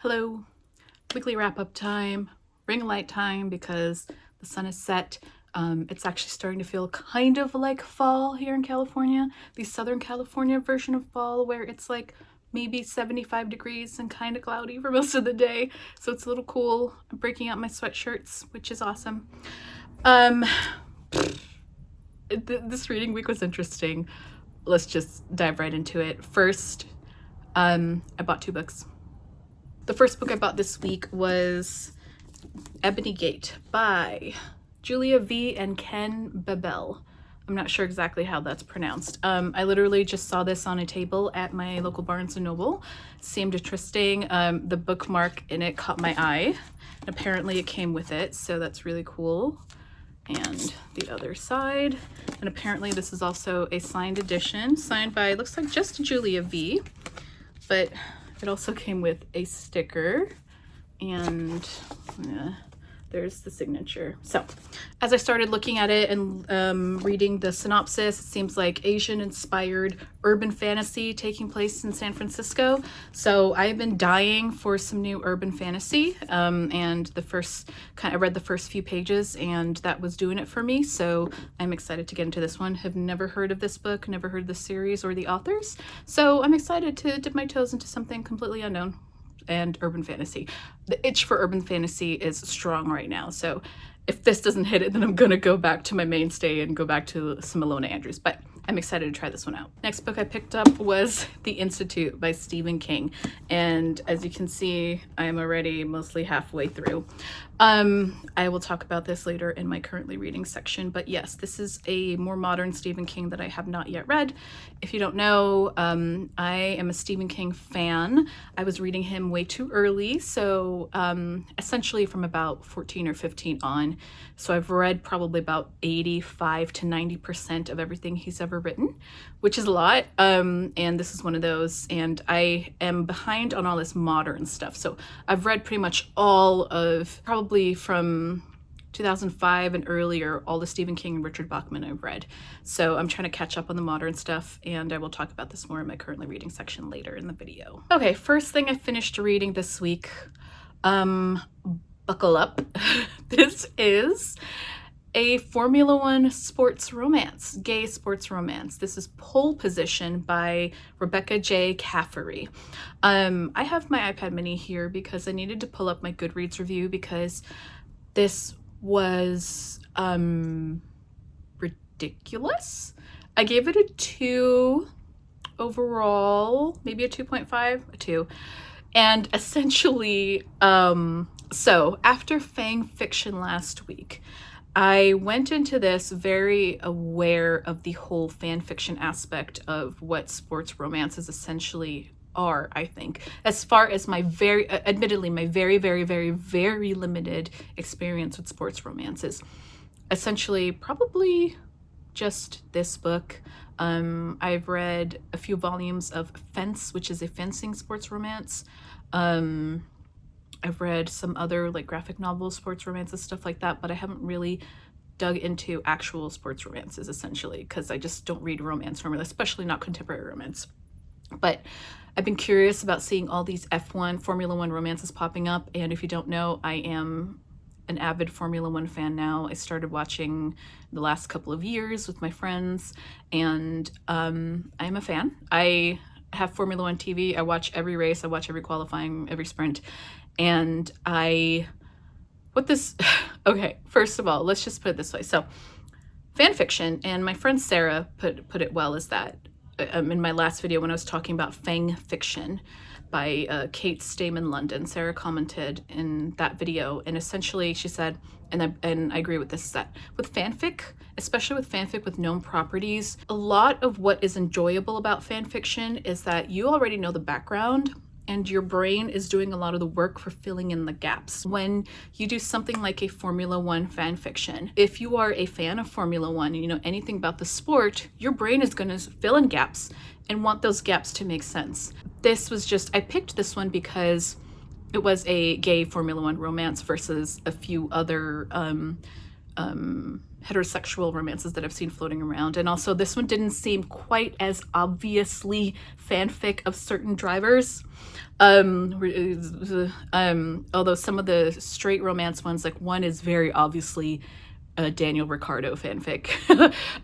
Hello, weekly wrap-up time, ring light time because the sun is set. It's actually starting to feel kind of like fall here in California, the Southern California version of fall where it's like maybe 75 degrees and kind of cloudy for most of the day. So it's a little cool. I'm breaking out my sweatshirts, which is awesome. This reading week was interesting. Let's just dive right into it. First, I bought 2 books. The first book I bought this week was Ebony Gate by Julia V. and Ken Bebelle. I'm not sure exactly how that's pronounced. I literally just saw this on a table at my local Barnes & Noble. Seemed interesting. The bookmark in it caught my eye. And apparently it came with it, so that's really cool. And the other side. And apparently this is also a signed edition, signed by, looks like just Julia V. But it also came with a sticker, and there's the signature. So as I started looking at it and reading the synopsis, it seems like Asian-inspired urban fantasy taking place in San Francisco. So I've been dying for some new urban fantasy, and I read the first few pages, and that was doing it for me. So I'm excited to get into this one. Have never heard of this book, never heard of the series or the authors. So I'm excited to dip my toes into something completely unknown and urban fantasy. The itch for urban fantasy is strong right now, so if this doesn't hit it, then I'm gonna go back to my mainstay and go back to some Ilona Andrews, but I'm excited to try this one out. Next book I picked up was The Institute by Stephen King, and as you can see, I'm already mostly halfway through. I will talk about this later in my currently reading section, but yes, this is a more modern Stephen King that I have not yet read. If you don't know, I am a Stephen King fan. I was reading him way too early, so essentially from about 14 or 15 on. So I've read probably about 85 to 90% of everything he's ever written, which is a lot. And this is one of those, and I am behind on all this modern stuff. So I've read pretty much all of, probably from 2005 and earlier, all the Stephen King and Richard Bachman I've read. So I'm trying to catch up on the modern stuff, and I will talk about this more in my currently reading section later in the video. Okay, first thing I finished reading this week, buckle up. This is a Formula One sports romance, gay sports romance. This is Pole Position by Rebecca J. Caffery. I have my iPad mini here because I needed to pull up my Goodreads review because this was ridiculous. I gave it a 2 overall, maybe a 2.5, a 2. And essentially, so after Fang Fiction last week, I went into this very aware of the whole fan fiction aspect of what sports romances essentially are, I think, as far as my admittedly, my very, very, very, very limited experience with sports romances. Essentially, probably just this book. I've read a few volumes of Fence, which is a fencing sports romance. I've read some other like graphic novels, sports romances, stuff like that, but I haven't really dug into actual sports romances essentially because I just don't read romance normally, especially not contemporary romance. But I've been curious about seeing all these F1 Formula One romances popping up, and if you don't know, I am an avid Formula One fan now. I started watching the last couple of years with my friends, and I'm a fan. I have Formula One TV. I watch every race. I watch every qualifying, every sprint. And okay, first of all, let's just put it this way. So fan fiction, and my friend Sarah put it well, is that in my last video when I was talking about Fang Fiction by Kate Stamen London, Sarah commented in that video, and essentially she said, and I agree with this, that with fanfic, especially with fanfic with known properties, a lot of what is enjoyable about fan fiction is that you already know the background, and your brain is doing a lot of the work for filling in the gaps. When you do something like a Formula One fan fiction, if you are a fan of Formula One and you know anything about the sport, your brain is going to fill in gaps and want those gaps to make sense. This was just, I picked this one because it was a gay Formula One romance versus a few other heterosexual romances that I've seen floating around. And also this one didn't seem quite as obviously fanfic of certain drivers. Although some of the straight romance ones, like one is very obviously a Daniel Ricciardo fanfic.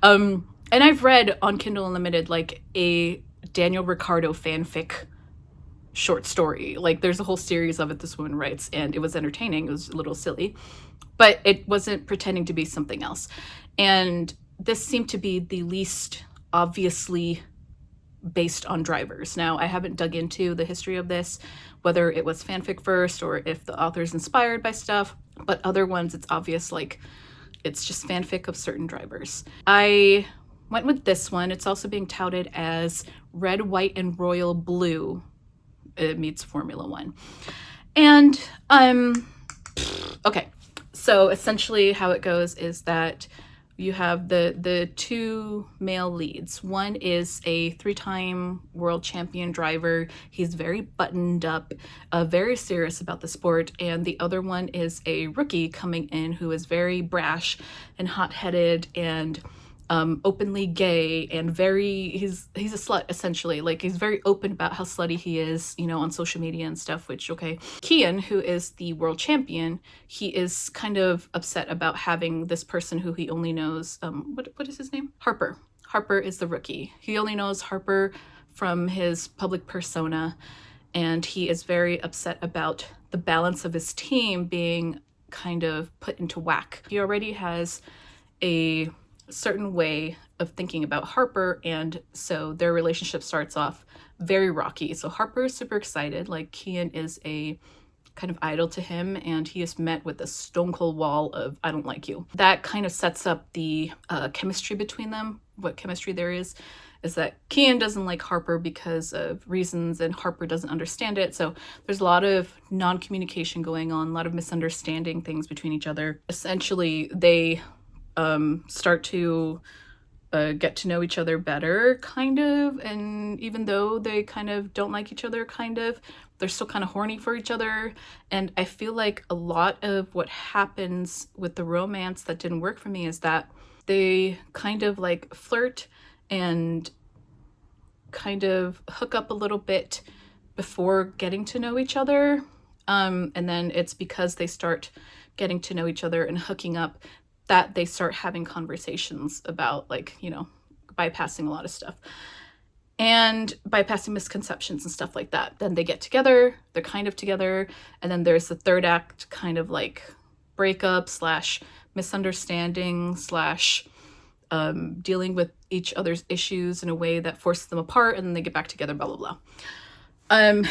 And I've read on Kindle Unlimited like a Daniel Ricciardo fanfic short story. Like there's a whole series of it this woman writes, and it was entertaining. It was a little silly, but it wasn't pretending to be something else. And this seemed to be the least obviously based on drivers. Now, I haven't dug into the history of this, whether it was fanfic first or if the author's inspired by stuff, but other ones, it's obvious, like it's just fanfic of certain drivers. I went with this one. It's also being touted as Red, White, and Royal Blue. It meets Formula One. And, okay. So essentially how it goes is that you have the two male leads. One is a 3-time world champion driver. He's very buttoned up, very serious about the sport. And the other one is a rookie coming in who is very brash and hot-headed and openly gay and he's a slut essentially. Like he's very open about how slutty he is, you know, on social media and stuff, which, okay. Kian, who is the world champion, he is kind of upset about having this person who he only knows, what is his name? Harper. Harper is the rookie. He only knows Harper from his public persona, and he is very upset about the balance of his team being kind of put into whack. He already has a certain way of thinking about Harper, and so their relationship starts off very rocky. So Harper is super excited, like Kian is a kind of idol to him, and he is met with a stone cold wall of "I don't like you." That kind of sets up the chemistry between them. What chemistry there is that Kian doesn't like Harper because of reasons, and Harper doesn't understand it. So there's a lot of non-communication going on, a lot of misunderstanding things between each other. Essentially, they start to get to know each other better, kind of, and even though they kind of don't like each other, kind of, they're still kind of horny for each other. And I feel like a lot of what happens with the romance that didn't work for me is that they kind of like flirt and kind of hook up a little bit before getting to know each other, and then it's because they start getting to know each other and hooking up that they start having conversations about, like, you know, bypassing a lot of stuff and bypassing misconceptions and stuff like that. Then they get together, they're kind of together, and then there's the third act, kind of like breakup / misunderstanding / dealing with each other's issues in a way that forces them apart, and then they get back together, blah, blah, blah.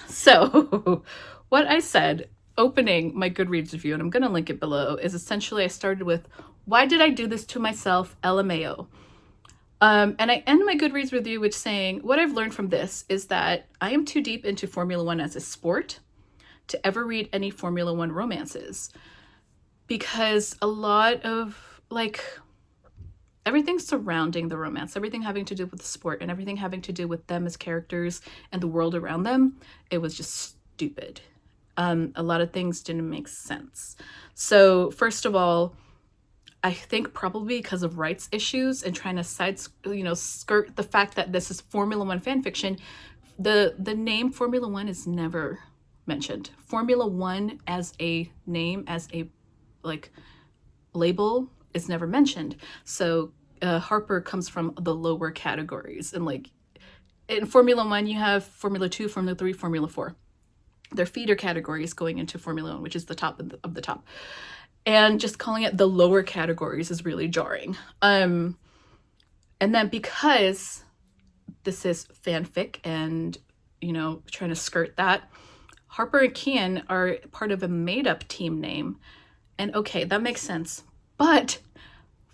So what I said opening my Goodreads review, and I'm gonna link it below, is essentially I started with, why did I do this to myself, LMAO? And I end my Goodreads review with saying, what I've learned from this is that I am too deep into Formula One as a sport to ever read any Formula One romances, because a lot of, like, everything surrounding the romance, everything having to do with the sport and everything having to do with them as characters and the world around them, it was just stupid. A lot of things didn't make sense. So first of all, I think probably because of rights issues and trying to skirt the fact that this is Formula One fan fiction, the name Formula One is never mentioned. Formula One as a name, as a like label, is never mentioned. So Harper comes from the lower categories, and like in Formula One you have Formula 2, Formula 3, Formula 4. They're feeder categories going into Formula One, which is the top of the top. And just calling it the lower categories is really jarring. And then because this is fanfic and, you know, trying to skirt that, Harper and Kian are part of a made-up team name. And okay, that makes sense. But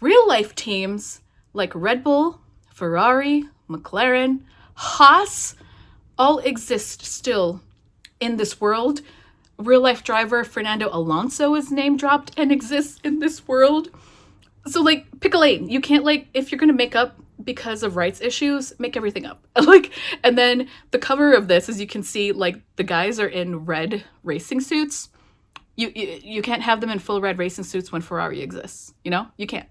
real life teams like Red Bull, Ferrari, McLaren, Haas all exist still in this world. Real life driver Fernando Alonso is name dropped and exists in this world. So like, pick a lane. You can't, like, if you're gonna make up because of rights issues, make everything up. Like, and then the cover of this, as you can see, like the guys are in red racing suits. You can't have them in full red racing suits when Ferrari exists. You know, you can't.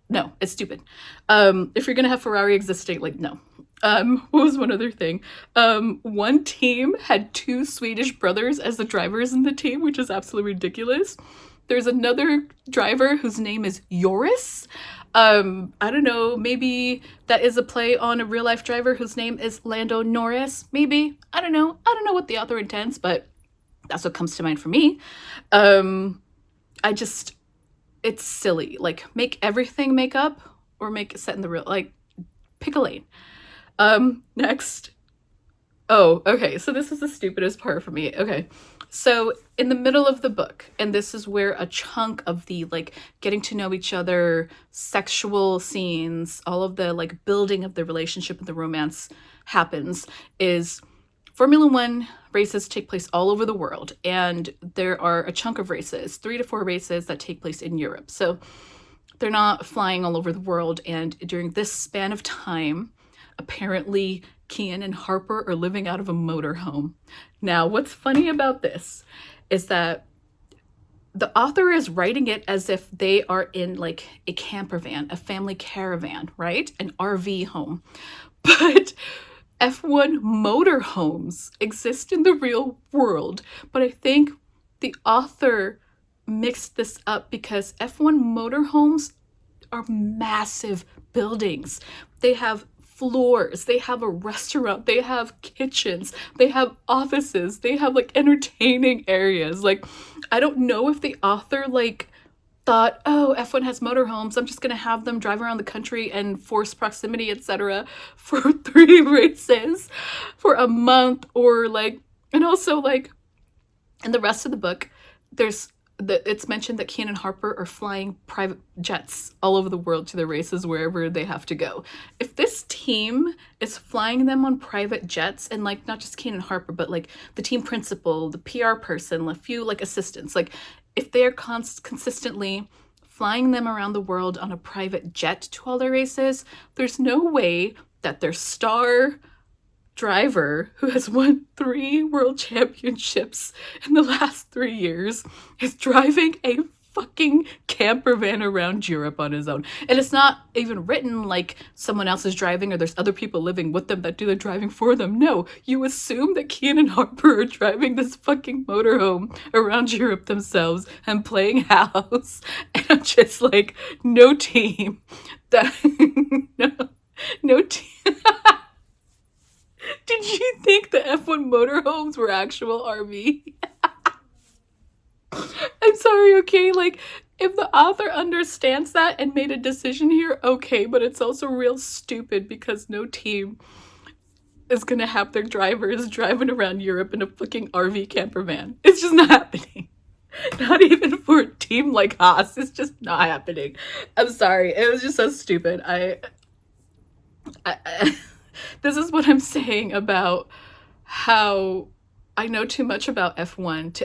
No, it's stupid. If you're gonna have Ferrari existing, like, no. What was one other thing? One team had 2 Swedish brothers as the drivers in the team, which is absolutely ridiculous. There's another driver whose name is Joris. I don't know, maybe that is a play on a real life driver whose name is Lando Norris. Maybe. I don't know. I don't know what the author intends, but that's what comes to mind for me. It's silly. Like, make everything make up or make it set in the real, like, pick a lane. Next. Oh, okay. So this is the stupidest part for me. Okay. So in the middle of the book, and this is where a chunk of the, like, getting to know each other, sexual scenes, all of the, like, building of the relationship and the romance happens, is Formula One races take place all over the world, and there are a chunk of races, 3 to 4 races that take place in Europe. So they're not flying all over the world, and during this span of time, apparently Kian and Harper are living out of a motorhome. Now, what's funny about this is that the author is writing it as if they are in, like, a camper van, a family caravan, right? An RV home. But F1 motorhomes exist in the real world. But I think the author mixed this up because F1 motorhomes are massive buildings. They have floors, they have a restaurant, they have kitchens, they have offices, they have, like, entertaining areas. Like, I don't know if the author, like, thought, oh, F1 has motorhomes, I'm just gonna have them drive around the country and force proximity, etc. for 3 races for a month, or, like, and also, like, in the rest of the book, it's mentioned that Kian and Harper are flying private jets all over the world to their races wherever they have to go. If this team is flying them on private jets, and, like, not just Kian and Harper, but, like, the team principal, the PR person, a few, like, assistants, like, if they're consistently flying them around the world on a private jet to all their races, there's no way that their star driver, who has won 3 world championships in the last 3 years, is driving a fucking camper van around Europe on his own. And it's not even written like someone else is driving or there's other people living with them that do the driving for them. No, you assume that Kian and Harper are driving this fucking motorhome around Europe themselves and playing house. And I'm just like, no team. No team. Did you think the F1 motorhomes were actual RV? I'm sorry, okay? Like, if the author understands that and made a decision here, okay, but it's also real stupid because no team is gonna have their drivers driving around Europe in a fucking RV camper van. It's just not happening. Not even for a team like Haas. It's just not happening. I'm sorry. It was just so stupid. This is what I'm saying about how I know too much about F1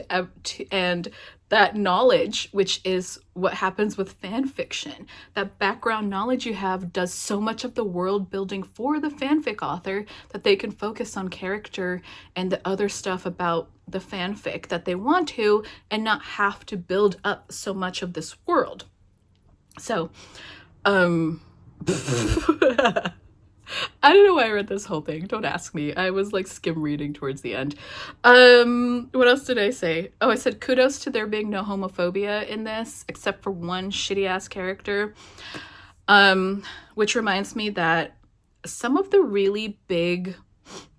and that knowledge, which is what happens with fan fiction. That background knowledge you have does so much of the world building for the fanfic author that they can focus on character and the other stuff about the fanfic that they want to and not have to build up so much of this world. So, I don't know why I read this whole thing. Don't ask me. I was like skim reading towards the end. What else did I say? Oh, I said kudos to there being no homophobia in this, except for one shitty ass character. Which reminds me that some of the really big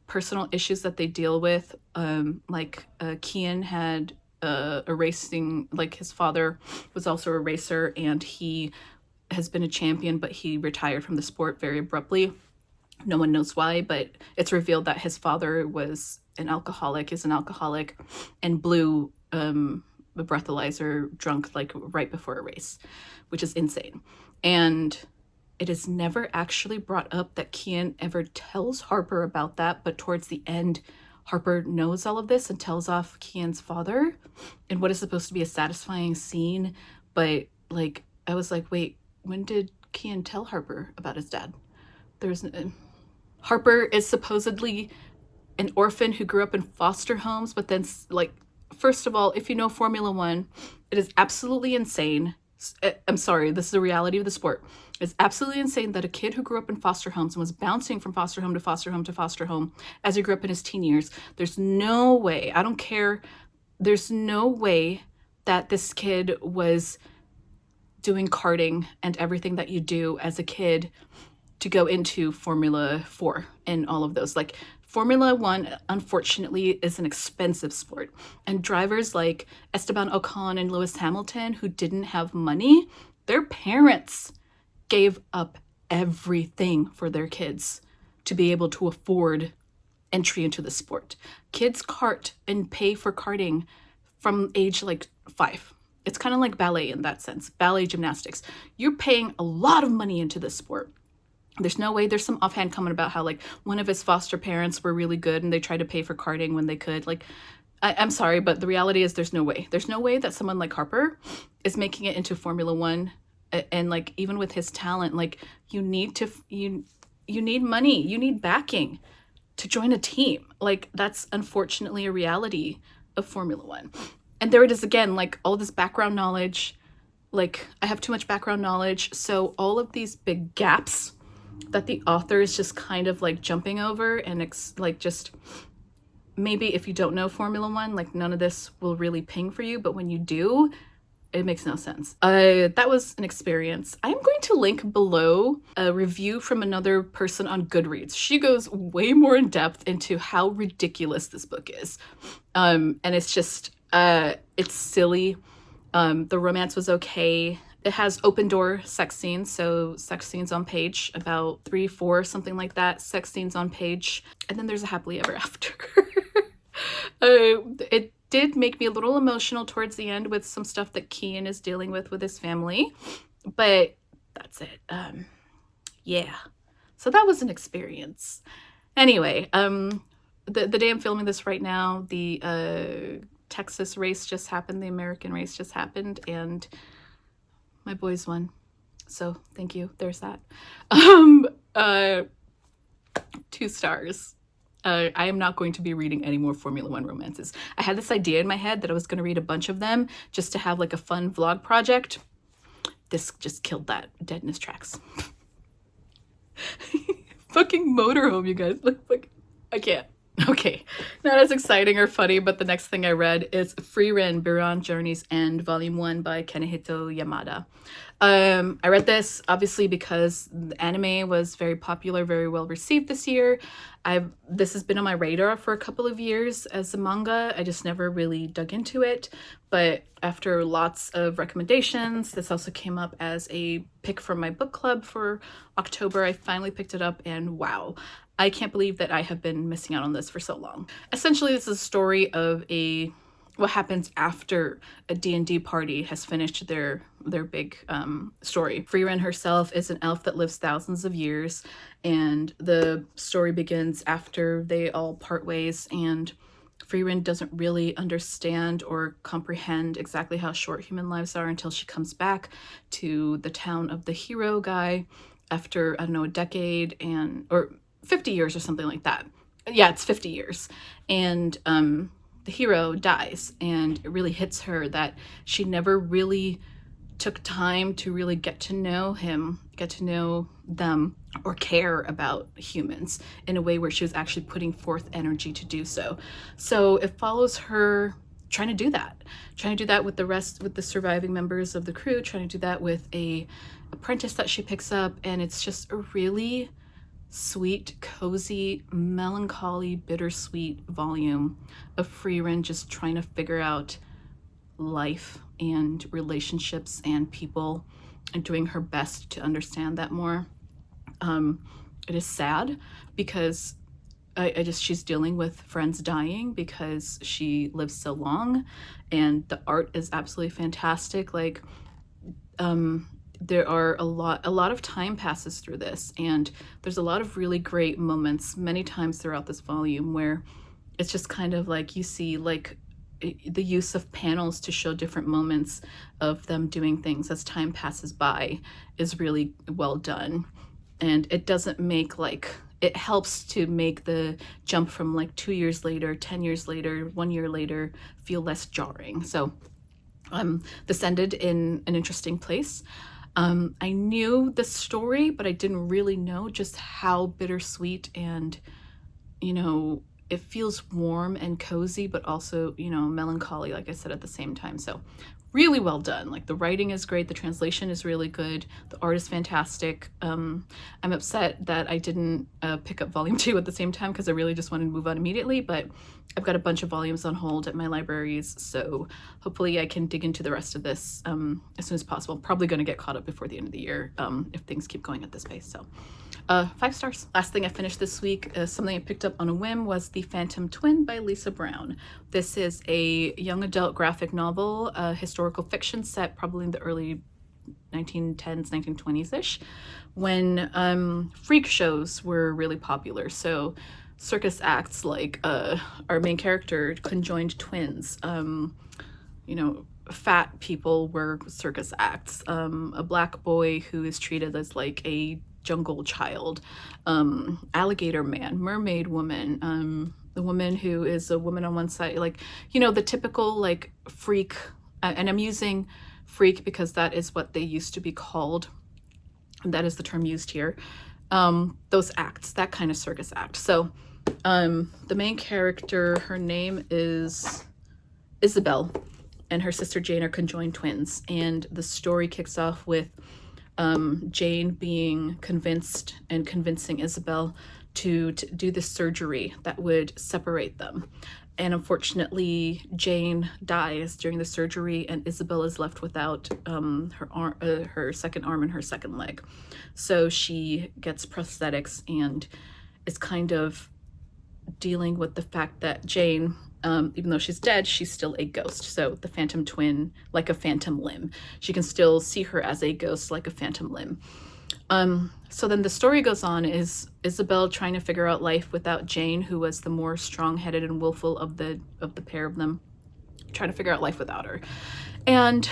personal issues that they deal with, Kian had a racing, like his father was also a racer and he has been a champion, but he retired from the sport very abruptly. No one knows why, but it's revealed that his father is an alcoholic, and blew a breathalyzer drunk like right before a race, which is insane. And it is never actually brought up that Kian ever tells Harper about that, but towards the end, Harper knows all of this and tells off Kian's father in what is supposed to be a satisfying scene. But like, I was like, wait, when did Kian tell Harper about his dad? Harper is supposedly an orphan who grew up in foster homes, but then like First of all, if you know Formula One, it is absolutely insane. I'm sorry, this is the reality of the sport. It's absolutely insane that a kid who grew up in foster homes and was bouncing from foster home to foster home to foster home as he grew up in his teen years, there's no way, I don't care, there's no way that this kid was doing karting and everything that you do as a kid to go into Formula 4 and all of those. Like, Formula One, unfortunately, is an expensive sport. And drivers like Esteban Ocon and Lewis Hamilton, who didn't have money, their parents gave up everything for their kids to be able to afford entry into the sport. Kids kart and pay for karting from age like 5. It's kind of like ballet in that sense, ballet gymnastics. You're paying a lot of money into this sport. There's no way, there's some offhand comment about how like one of his foster parents were really good and they tried to pay for karting when they could. Like, I'm sorry, but the reality is there's no way. There's no way that someone like Harper is making it into Formula One. And like, even with his talent, like you need money, you need backing to join a team. Like, that's unfortunately a reality of Formula One. And there it is again, like all this background knowledge, like I have too much background knowledge. So all of these big gaps that the author is just kind of like jumping over and like just maybe if you don't know Formula One, like none of this will really ping for you. But when you do, it makes no sense. That was an experience. I'm going to link below a review from another person on Goodreads. She goes way more in depth into how ridiculous this book is. And it's just, it's silly. The romance was okay. It has open door sex scenes, so sex scenes on page, about 3, 4, something like that, sex scenes on page. And then there's a happily ever after. It did make me a little emotional towards the end with some stuff that Kian is dealing with his family, but that's it. Yeah. So that was an experience. Anyway, the day I'm filming this right now, the Texas race just happened, the American race just happened, and my boys won. So thank you. There's that. 2 stars. I am not going to be reading any more Formula One romances. I had this idea in my head that I was going to read a bunch of them just to have like a fun vlog project. This just killed that dead in its tracks. Fucking motorhome, you guys. Like, I can't. Okay, not as exciting or funny, but the next thing I read is Frieren, Beyond Journey's End, Volume 1 by Kanehito Yamada. I read this obviously because the anime was very popular, very well received this year. This has been on my radar for a couple of years as a manga. I just never really dug into it, but after lots of recommendations, this also came up as a pick from my book club for October. I finally picked it up and wow. I can't believe that I have been missing out on this for so long. Essentially, this is a story of what happens after a D&D party has finished their big story. Frieren herself is an elf that lives thousands of years, and the story begins after they all part ways, and Frieren doesn't really understand or comprehend exactly how short human lives are until she comes back to the town of the hero guy after, I don't know, a decade or 50 years or something like that. Yeah, it's 50 years. And the hero dies, and it really hits her that she never really took time to really get to know him, get to know them, or care about humans in a way where she was actually putting forth energy to do so. So it follows her trying to do that with the surviving members of the crew, trying to do that with a apprentice that she picks up, and it's just a really sweet, cozy, melancholy, bittersweet volume of Frieren just trying to figure out life and relationships and people and doing her best to understand that more. It is sad because she's dealing with friends dying because she lives so long, and the art is absolutely fantastic. Like, there are a lot of time passes through this, and there's a lot of really great moments many times throughout this volume where it's just kind of like you see like the use of panels to show different moments of them doing things as time passes by is really well done. And it doesn't make like it helps to make the jump from like 2 years later, 10 years later, 1 year later feel less jarring. So this ended in an interesting place. I knew the story, but I didn't really know just how bittersweet and, you know, it feels warm and cozy, but also, you know, melancholy, like I said, at the same time. So really well done. Like, the writing is great, the translation is really good, the art is fantastic. I'm upset that I didn't pick up volume 2 at the same time, because I really just wanted to move on immediately, but I've got a bunch of volumes on hold at my libraries, so hopefully I can dig into the rest of this as soon as possible. Probably going to get caught up before the end of the year if things keep going at this pace. So 5 stars. Last thing I finished this week, something I picked up on a whim, was The Phantom Twin by Lisa Brown. This is a young adult graphic novel, historical fiction set probably in the early 1910s, 1920s-ish, when freak shows were really popular. So circus acts, like our main character, conjoined twins. You know, fat people were circus acts. A black boy who is treated as like a jungle child, alligator man, mermaid woman, the woman who is a woman on one side, like, you know, the typical like freak, and I'm using freak because that is what they used to be called, and that is the term used here. Those acts, that kind of circus act. So the main character, her name is Isabelle, and her sister Jane are conjoined twins, and the story kicks off with Jane being convinced and convincing Isabelle to do this surgery that would separate them. And unfortunately, Jane dies during the surgery, and Isabelle is left without her second arm and her second leg. So she gets prosthetics and is kind of dealing with the fact that Jane, even though she's dead, she's still a ghost. So the phantom twin, like a phantom limb. She can still see her as a ghost, like a phantom limb. So then the story goes on, is Isabelle trying to figure out life without Jane, who was the more strong-headed and willful of the pair of them, trying to figure out life without her. And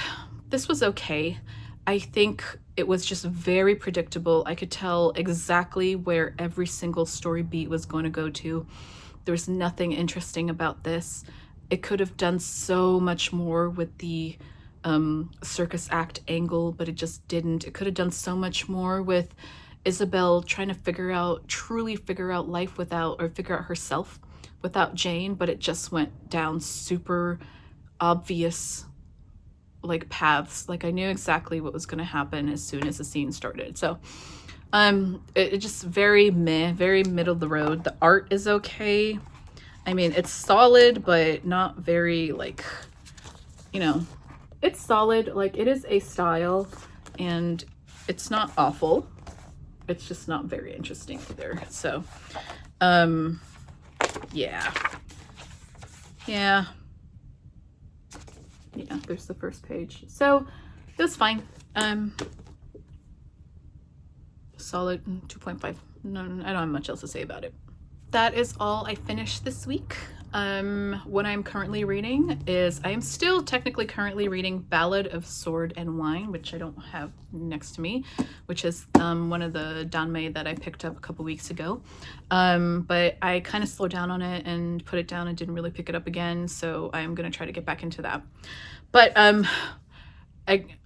this was okay. I think it was just very predictable. I could tell exactly where every single story beat was going to go to. There was nothing interesting about this. It could have done so much more with the circus act angle, but it just didn't. It could have done so much more with Isabelle trying to truly figure out life without, or figure out herself without Jane, but it just went down super obvious like paths. Like, I knew exactly what was going to happen as soon as the scene started. So it just very meh, very middle of the road. The art is okay. I mean, it's solid, but not very, like, you know, it's solid. Like, it is a style, and it's not awful. It's just not very interesting either. So, yeah, there's the first page. So it was fine. Solid 2.5. No, I don't have much else to say about it. That is all I finished this week. What I'm currently reading is, I am still technically currently reading Ballad of Sword and Wine, which I don't have next to me, which is one of the danmei that I picked up a couple weeks ago. But I kind of slowed down on it and put it down and didn't really pick it up again, so I'm going to try to get back into that. But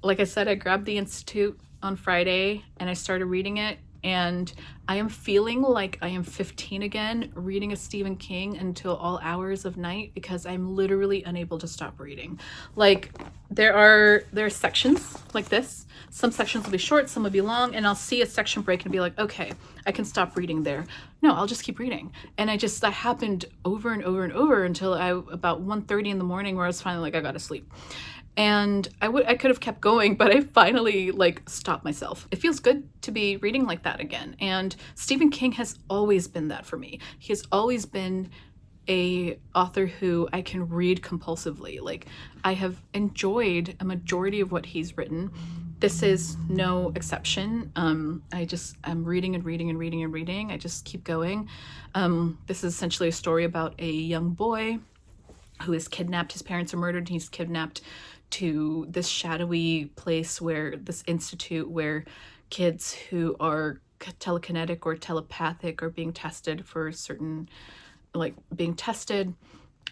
like I said, I grabbed the Institute on Friday and I started reading it, and I am feeling like I am 15 again, reading a Stephen King until all hours of night, because I'm literally unable to stop reading. Like, there are sections like this. Some sections will be short, some will be long, and I'll see a section break and be like, okay, I can stop reading there. No, I'll just keep reading. And that happened over and over and over until about 1:30 in the morning, where I was finally like, I gotta sleep. And I could have kept going, but I finally like stopped myself. It feels good to be reading like that again. And Stephen King has always been that for me. He has always been a author who I can read compulsively. Like, I have enjoyed a majority of what he's written. This is no exception. I'm reading and reading and reading and reading. I just keep going. This is essentially a story about a young boy who is kidnapped. His parents are murdered, and he's kidnapped to this shadowy place, where this institute where kids who are telekinetic or telepathic or being tested for certain, like being tested.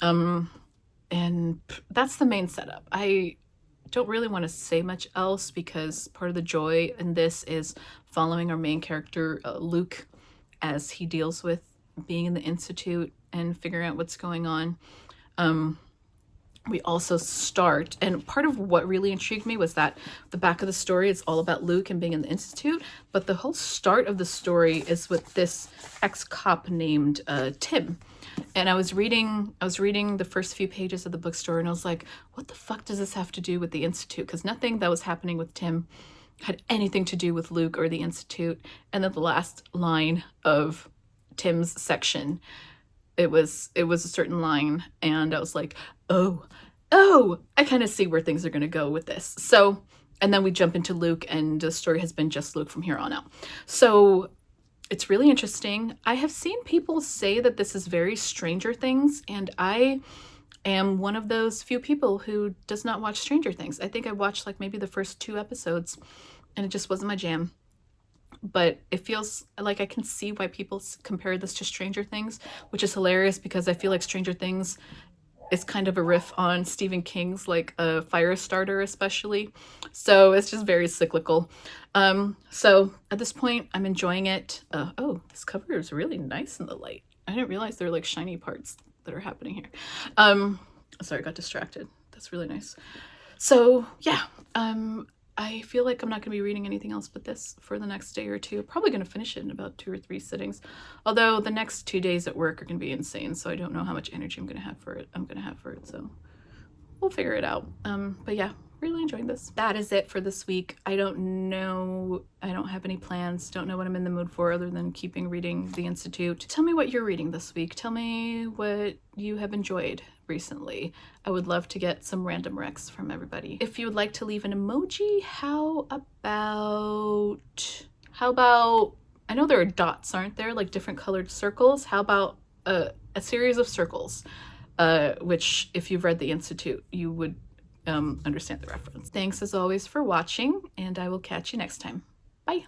And that's the main setup. I don't really want to say much else because part of the joy in this is following our main character, Luke, as he deals with being in the Institute and figuring out what's going on. We also start, and part of what really intrigued me was that the back of the story is all about Luke and being in the Institute, but the whole start of the story is with this ex-cop named Tim. And I was reading the first few pages of the bookstore, and I was like, what the fuck does this have to do with the Institute? Because nothing that was happening with Tim had anything to do with Luke or the Institute. And then the last line of Tim's section, it was a certain line, and I was like, oh, I kind of see where things are going to go with this. So, and then we jump into Luke, and the story has been just Luke from here on out. So it's really interesting. I have seen people say that this is very Stranger Things, and I am one of those few people who does not watch Stranger Things. I think I watched like maybe the first 2 episodes, and it just wasn't my jam. But it feels like I can see why people compare this to Stranger Things, which is hilarious because I feel like Stranger Things is kind of a riff on Stephen King's like a Firestarter especially. So it's just very cyclical. So at this point, I'm enjoying it. Oh, this cover is really nice in the light. I didn't realize there are like shiny parts that are happening here. Sorry, I got distracted. That's really nice. So yeah, I feel like I'm not going to be reading anything else but this for the next day or two. Probably going to finish it in about 2 or 3 sittings. Although the next 2 days at work are going to be insane, so I don't know how much energy I'm going to have for it. So we'll figure it out. But yeah, really enjoying this. That is it for this week. I don't know. I don't have any plans. Don't know what I'm in the mood for other than keeping reading The Institute. Tell me what you're reading this week. Tell me what you have enjoyed recently. I would love to get some random recs from everybody. If you would like to leave an emoji, how about, I know there are dots, aren't there? Like different colored circles. How about a series of circles? Which if you've read The Institute, you would understand the reference. Thanks as always for watching, and I will catch you next time. Bye.